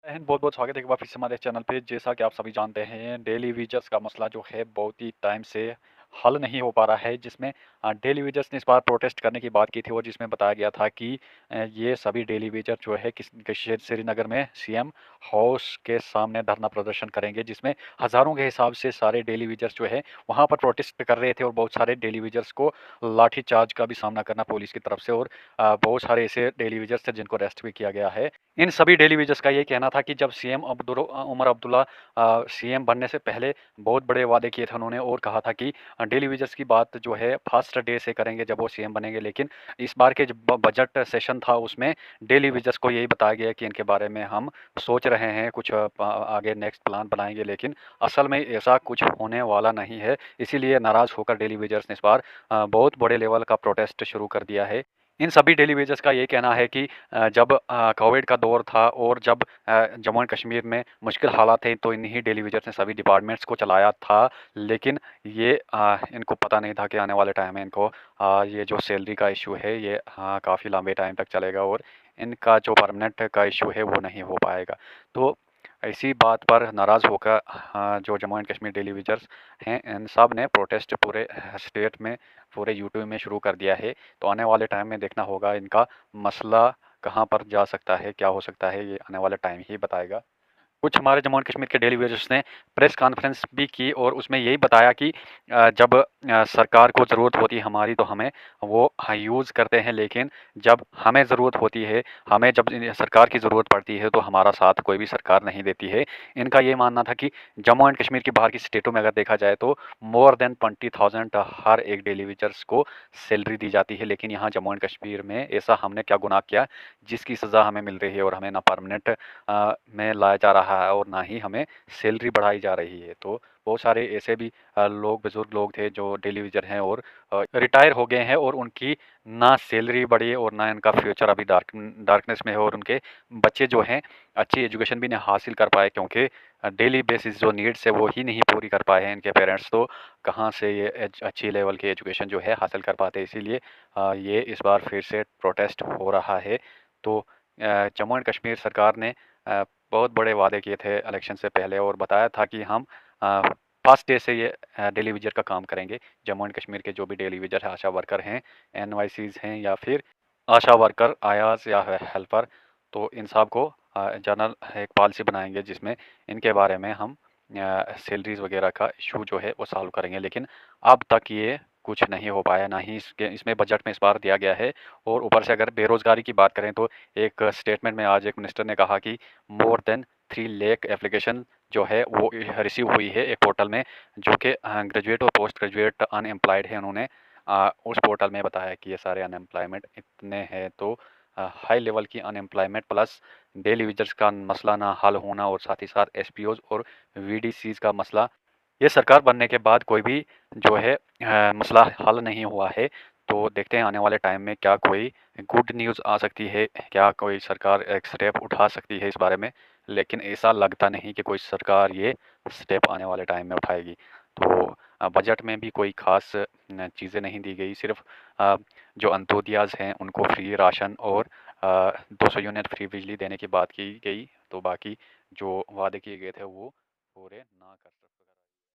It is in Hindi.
बहन बहुत-बहुत स्वागत है एक बार फिर से हमारे चैनल पे। जैसा कि आप सभी जानते हैं, डेली वेजेस का मसला जो है बहुत ही टाइम से हल नहीं हो पा रहा है, जिसमें डेली वेजेस ने इस बार प्रोटेस्ट करने की बात की थी और जिसमें बताया गया था कि ये सभी डेली वेजर जो है श्रीनगर में सीएम हाउस के सामने धरना प्रदर्शन करेंगे, जिसमें हज़ारों के हिसाब से सारे डेली वेजर्स जो है वहाँ पर प्रोटेस्ट कर रहे थे और बहुत सारे डेली वेजर्स को लाठीचार्ज का भी सामना करना पुलिस की तरफ से और बहुत सारे ऐसे डेली वेजर्स थे जिनको अरेस्ट भी किया गया है। इन सभी डेली वेजर्स का ये कहना था कि जब सीएम उमर अब्दुल्ला सीएम बनने से पहले बहुत बड़े वादे किए थे उन्होंने और कहा था कि डेली वेजर्स की बात जो है फर्स्ट डे से करेंगे जब वो सीएम बनेंगे। लेकिन इस बार के जब बजट सेशन था उसमें डेली वेजर्स को यही बताया गया कि इनके बारे में हम सोच रहे हैं कुछ आगे नेक्स्ट प्लान बनाएंगे, लेकिन असल में ऐसा कुछ होने वाला नहीं है। इसीलिए नाराज़ होकर डेली वेजर्स ने इस बार बहुत बड़े लेवल का प्रोटेस्ट शुरू कर दिया है। इन सभी डेली वेजर्स का ये कहना है कि जब कोविड का दौर था और जब जम्मू एंड कश्मीर में मुश्किल हालात थे तो इन्हीं डेली वेजर्स ने सभी डिपार्टमेंट्स को चलाया था। लेकिन ये इनको पता नहीं था कि आने वाले टाइम में इनको ये जो सैलरी का इशू है ये काफ़ी लंबे टाइम तक चलेगा और इनका जो परमानेंट का इशू है वो नहीं हो पाएगा। तो इसी बात पर नाराज़ होकर जो Jammu and Kashmir daily wagers हैं इन सब ने प्रोटेस्ट पूरे स्टेट में पूरे यूटी में शुरू कर दिया है। तो आने वाले टाइम में देखना होगा इनका मसला कहाँ पर जा सकता है, क्या हो सकता है, ये आने वाला टाइम ही बताएगा। कुछ हमारे जम्मू एंड कश्मीर के डेली वेजर्स ने प्रेस कॉन्फ्रेंस भी की और उसमें यही बताया कि जब सरकार को ज़रूरत होती है हमारी तो हमें वो यूज़ करते हैं, लेकिन जब हमें ज़रूरत होती है, हमें जब सरकार की ज़रूरत पड़ती है तो हमारा साथ कोई भी सरकार नहीं देती है। इनका ये मानना था कि जम्मू एंड कश्मीर की बाहर की स्टेटों में अगर देखा जाए तो मोर देन 20,000 हर एक डेली वेजर्स को सैलरी दी जाती है, लेकिन यहाँ जम्मू एंड कश्मीर में ऐसा हमने क्या गुनाह किया जिसकी सज़ा हमें मिल रही है और हमें ना परमानेंट में लाया जा रहा है और ना ही हमें सैलरी बढ़ाई जा रही है। तो बहुत सारे ऐसे भी लोग बुज़ुर्ग लोग थे जो डेली वेजर हैं और रिटायर हो गए हैं और उनकी ना सैलरी बढ़ी और ना इनका फ्यूचर अभी डार्कनेस में है और उनके बच्चे जो हैं अच्छी एजुकेशन भी नहीं हासिल कर पाए, क्योंकि डेली बेसिस जो नीड्स है वो ही नहीं पूरी कर पाए हैं इनके पेरेंट्स। तो कहाँ से ये अच्छी लेवल की एजुकेशन जो है हासिल कर पाते, इसीलिए ये इस बार फिर से प्रोटेस्ट हो रहा है। तो जम्मू एंड कश्मीर सरकार ने बहुत बड़े वादे किए थे इलेक्शन से पहले और बताया था कि हम फर्स्ट डे से ये डेली वेजर का काम करेंगे। जम्मू एंड कश्मीर के जो भी डेली वेजर है, आशा वर्कर हैं, एनवाईसीज़ हैं या फिर आशा वर्कर, आयाज़ या हेल्पर, तो इन सब को जनरल एक पॉलिसी बनाएंगे जिसमें इनके बारे में हम सैलरीज़ वगैरह का इशू जो है वो सॉल्व करेंगे। लेकिन अब तक ये कुछ नहीं हो पाया, ना ही इसके इसमें बजट में इस बार दिया गया है। और ऊपर से अगर बेरोज़गारी की बात करें तो एक स्टेटमेंट में आज एक मिनिस्टर ने कहा कि मोर देन 3 लाख एप्लीकेशन जो है वो रिसीव हुई है एक पोर्टल में, जो कि ग्रेजुएट और पोस्ट ग्रेजुएट अनएम्प्लॉयड है। उन्होंने उस पोर्टल में बताया कि ये सारे अनएम्प्लॉयमेंट इतने हैं। तो हाई लेवल की अनएम्प्लॉयमेंट प्लस डेली वेजर्स का मसला ना हल होना और साथ ही साथ एसपीओज़ और वीडीसीज़ का मसला, ये सरकार बनने के बाद कोई भी जो है मसला हल नहीं हुआ है। तो देखते हैं आने वाले टाइम में क्या कोई गुड न्यूज़ आ सकती है, क्या कोई सरकार एक स्टेप उठा सकती है इस बारे में। लेकिन ऐसा लगता नहीं कि कोई सरकार ये स्टेप आने वाले टाइम में उठाएगी। तो बजट में भी कोई ख़ास चीज़ें नहीं दी गई, सिर्फ़ जो अंत्योदयाज़ हैं उनको फ्री राशन और 200 यूनिट फ्री बिजली देने की बात की गई। तो बाकी जो वादे किए गए थे वो पूरे ना कर